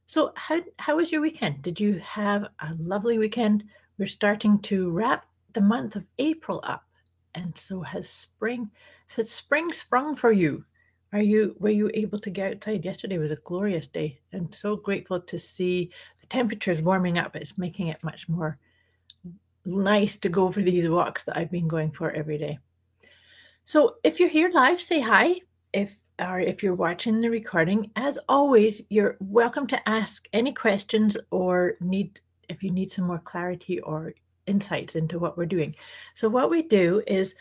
So how was your weekend? Did you have a lovely weekend? We're starting to wrap the month of April up. And so has spring sprung for you? Were you able to get outside? Yesterday was a glorious day. I'm so grateful to see the temperatures warming up. It's making it much more nice to go for these walks that I've been going for every day. So if you're here live, say hi. If you're watching the recording, as always, you're welcome to ask any questions or if you need some more clarity or insights into what we're doing. So what we do is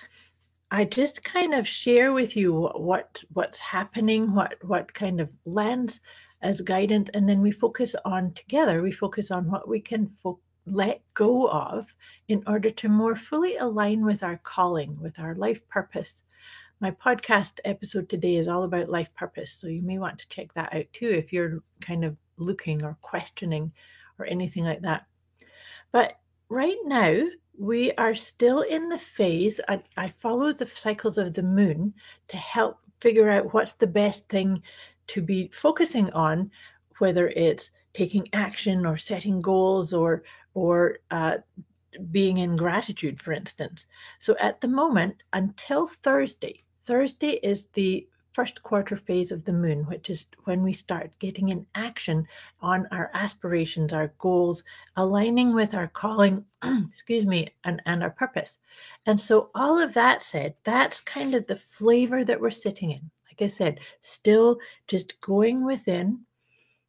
I just kind of share with you what's happening, what kind of lands as guidance, and then we focus on what we can let go of in order to more fully align with our calling, with our life purpose. My podcast episode today is all about life purpose, so you may want to check that out too if you're kind of looking or questioning or anything like that. But right now, we are still in the phase. I follow the cycles of the moon to help figure out what's the best thing to be focusing on, whether it's taking action or setting goals or being in gratitude, for instance. So at the moment, until Thursday is the first quarter phase of the moon, which is when we start getting in action on our aspirations, our goals, aligning with our calling, excuse me, and our purpose. And so all of that said, that's kind of the flavor that we're sitting in. Like I said, still just going within.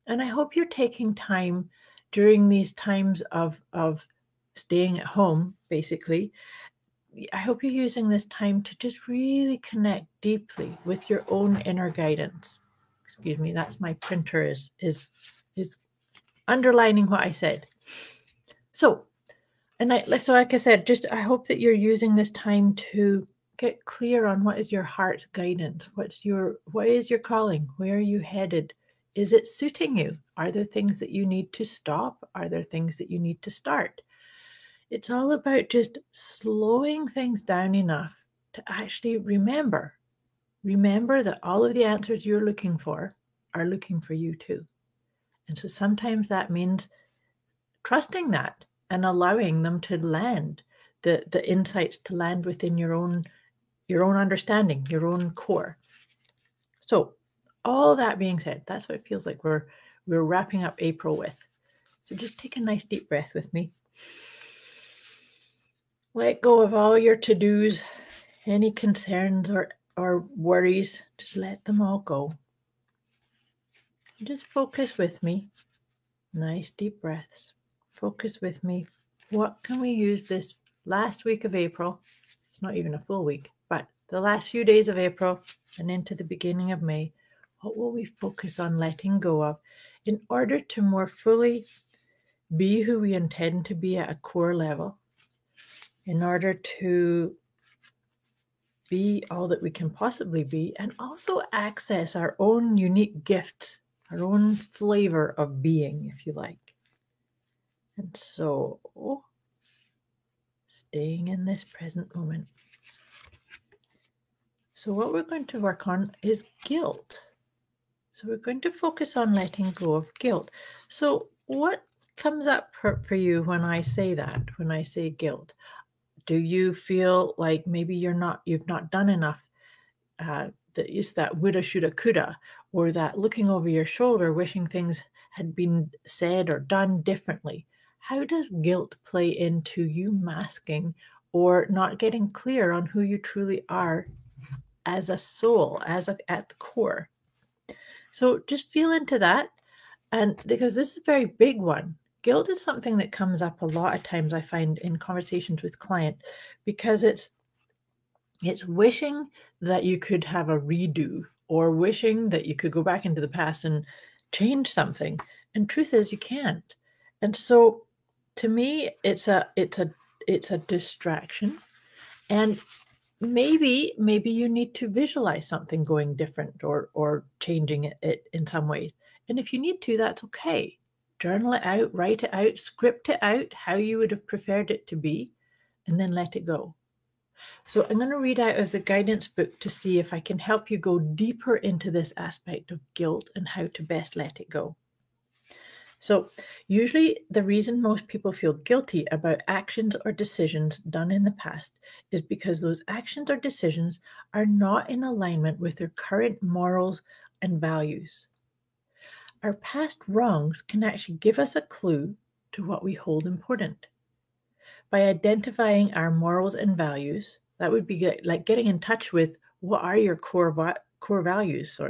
And I hope you're taking time during these times of staying at home, basically. I hope you're using this time to just really connect deeply with your own inner guidance. Excuse me, that's my printer is underlining what I said. So like I said, just I hope that you're using this time to get clear on what is your heart's guidance. What is your calling? Where are you headed? Is it suiting you? Are there things that you need to stop? Are there things that you need to start? It's all about just slowing things down enough to actually remember that all of the answers you're looking for are looking for you too. And so sometimes that means trusting that and allowing them to land, the insights to land within your own understanding, your own core. So all that being said, that's what it feels like we're wrapping up April with. So just take a nice deep breath with me. Let go of all your to-dos, any concerns or worries. Just let them all go. Just focus with me. Nice deep breaths. Focus with me. What can we use this last week of April? It's not even a full week, but the last few days of April and into the beginning of May. What will we focus on letting go of in order to more fully be who we intend to be at a core level? In order to be all that we can possibly be and also access our own unique gifts, our own flavor of being, if you like. And so, staying in this present moment. So what we're going to work on is guilt. So we're going to focus on letting go of guilt. So what comes up for you when I say that, when I say guilt? Do you feel like maybe you've not done enough? That woulda, shoulda, coulda, or that looking over your shoulder, wishing things had been said or done differently. How does guilt play into you masking or not getting clear on who you truly are as a soul, at the core? So just feel into that, and because this is a very big one. Guilt is something that comes up a lot of times, I find, in conversations with clients, because it's wishing that you could have a redo or wishing that you could go back into the past and change something. And truth is you can't. And so to me, it's a distraction. And maybe you need to visualize something going different or changing it in some ways. And if you need to, that's okay. Journal it out, write it out, script it out how you would have preferred it to be, and then let it go. So I'm going to read out of the guidance book to see if I can help you go deeper into this aspect of guilt and how to best let it go. So usually the reason most people feel guilty about actions or decisions done in the past is because those actions or decisions are not in alignment with their current morals and values. Our past wrongs can actually give us a clue to what we hold important. By identifying our morals and values, that would be like getting in touch with what are your core values,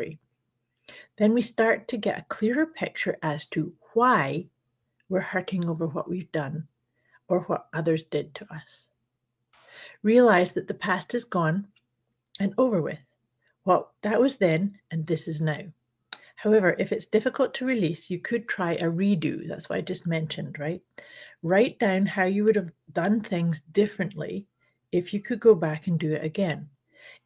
Then we start to get a clearer picture as to why we're hurting over what we've done or what others did to us. Realize that the past is gone and over with. Well, that was then and this is now. However, if it's difficult to release, you could try a redo. That's what I just mentioned, right? Write down how you would have done things differently if you could go back and do it again.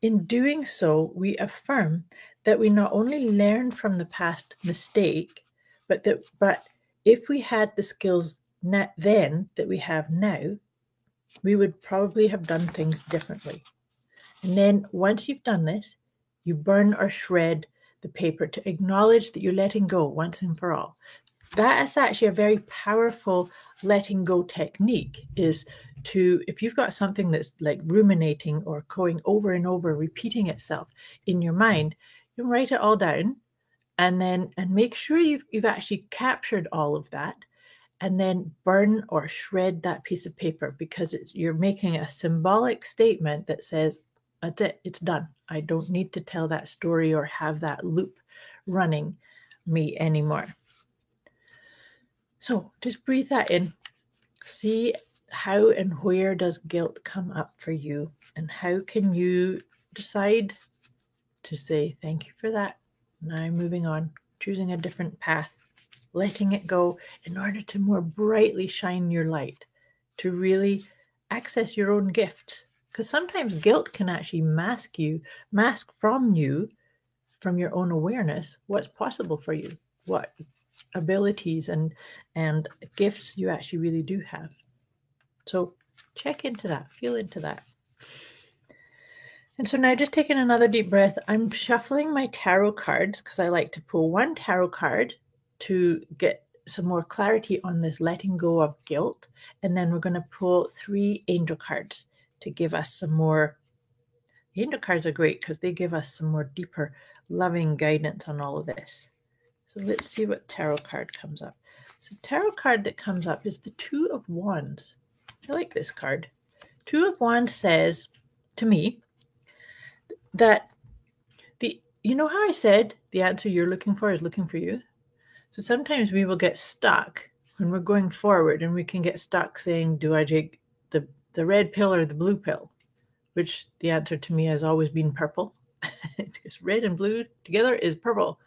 In doing so, we affirm that we not only learn from the past mistake, but if we had the skills then that we have now, we would probably have done things differently. And then once you've done this, you burn or shred the paper to acknowledge that you're letting go once and for all. That is actually a very powerful letting go technique, is to, if you've got something that's like ruminating or going over and over, repeating itself in your mind, you write it all down and make sure you've actually captured all of that, and then burn or shred that piece of paper, because you're making a symbolic statement that says, that's it, it's done. I don't need to tell that story or have that loop running me anymore. So just breathe that in. See how and where does guilt come up for you, and how can you decide to say thank you for that. Now moving on, choosing a different path, letting it go in order to more brightly shine your light, to really access your own gifts. Because sometimes guilt can actually mask from your own awareness, what's possible for you, what abilities and gifts you actually really do have. So check into that, feel into that. And so now, just taking another deep breath, I'm shuffling my tarot cards because I like to pull one tarot card to get some more clarity on this letting go of guilt. And then we're going to pull 3 angel cards to give us some more. The angel cards are great because they give us some more deeper, loving guidance on all of this. So let's see what tarot card comes up. So tarot card that comes up is the 2 of Wands. I like this card. 2 of Wands says to me that you know how I said the answer you're looking for is looking for you? So sometimes we will get stuck when we're going forward, and we can get stuck saying, do I take the red pill or the blue pill? Which the answer to me has always been purple. Because red and blue together is purple.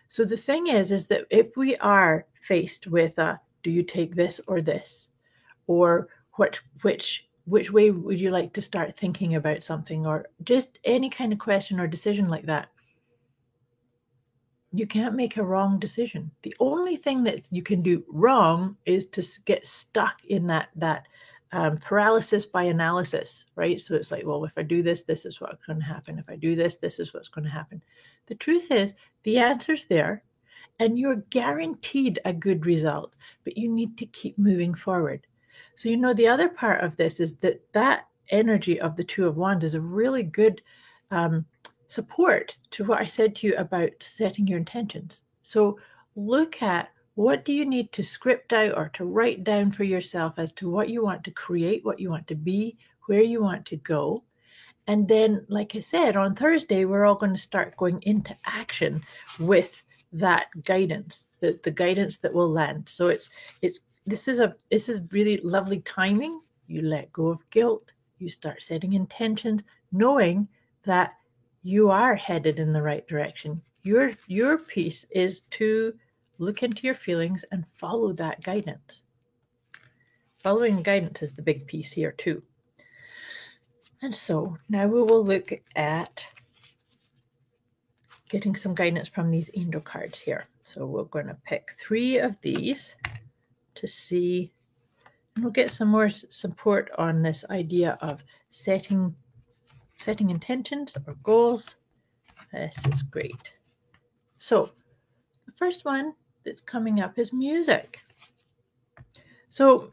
So the thing is that if we are faced with do you take this or this, or which way would you like to start thinking about something, or just any kind of question or decision like that, you can't make a wrong decision. The only thing that you can do wrong is to get stuck in that paralysis by analysis, right? So it's like, well, if I do this, this is what's going to happen. If I do this, this is what's going to happen. The truth is, the answer's there, and you're guaranteed a good result, but you need to keep moving forward. So, the other part of this is that energy of the 2 of Wands is a really good support to what I said to you about setting your intentions. So look at, what do you need to script out or to write down for yourself as to what you want to create, what you want to be, where you want to go. And then, like I said, on Thursday, we're all going to start going into action with that guidance, the guidance that will land. So this is really lovely timing. You let go of guilt, you start setting intentions, knowing that you are headed in the right direction. Your piece is to look into your feelings and follow that guidance. Following guidance is the big piece here too. And so now we will look at getting some guidance from these angel cards here. So we're going to pick 3 of these to see And we'll get some more support on this idea of setting intentions or goals. This is great. So the first one that's coming up is music. So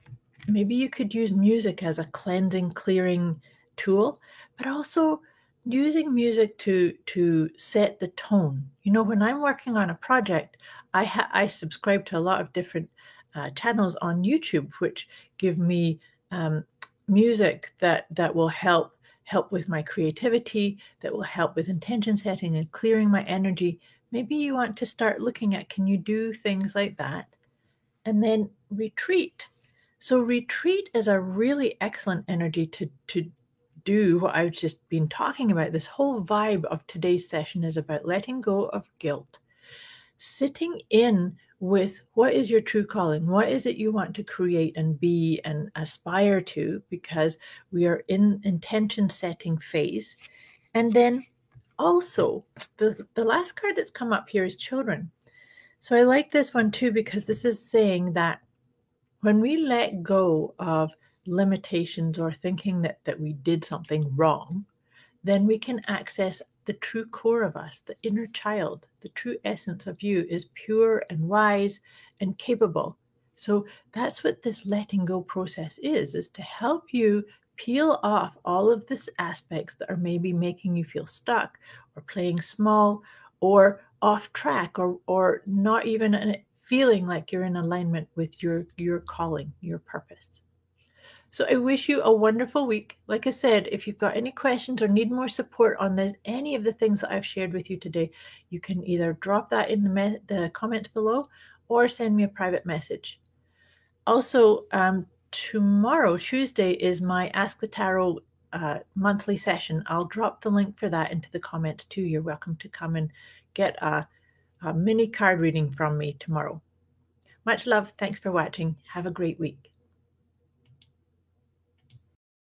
maybe you could use music as a cleansing, clearing tool, but also using music to set the tone. You know, when I'm working on a project, I subscribe to a lot of different channels on YouTube, which give me music that will help with my creativity, that will help with intention setting and clearing my energy. Maybe you want to start looking at, can you do things like that? And then retreat. So retreat is a really excellent energy to do what I've just been talking about. This whole vibe of today's session is about letting go of guilt, sitting in with what is your true calling, what is it you want to create and be and aspire to, because we are in intention setting phase. And then also the last card that's come up here is children. So I like this one too, because this is saying that when we let go of limitations or thinking that we did something wrong, then we can access the true core of us, the inner child. The true essence of you is pure and wise and capable. So that's what this letting go process is to help you peel off all of these aspects that are maybe making you feel stuck or playing small or off track or not even feeling like you're in alignment with your calling, your purpose. So I wish you a wonderful week. Like I said, if you've got any questions or need more support on any of the things that I've shared with you today, you can either drop that in the comments below or send me a private message. Also, tomorrow, Tuesday, is my Ask the Tarot monthly session. I'll drop the link for that into the comments too. You're welcome to come and get a mini card reading from me tomorrow. Much love. Thanks for watching. Have a great week.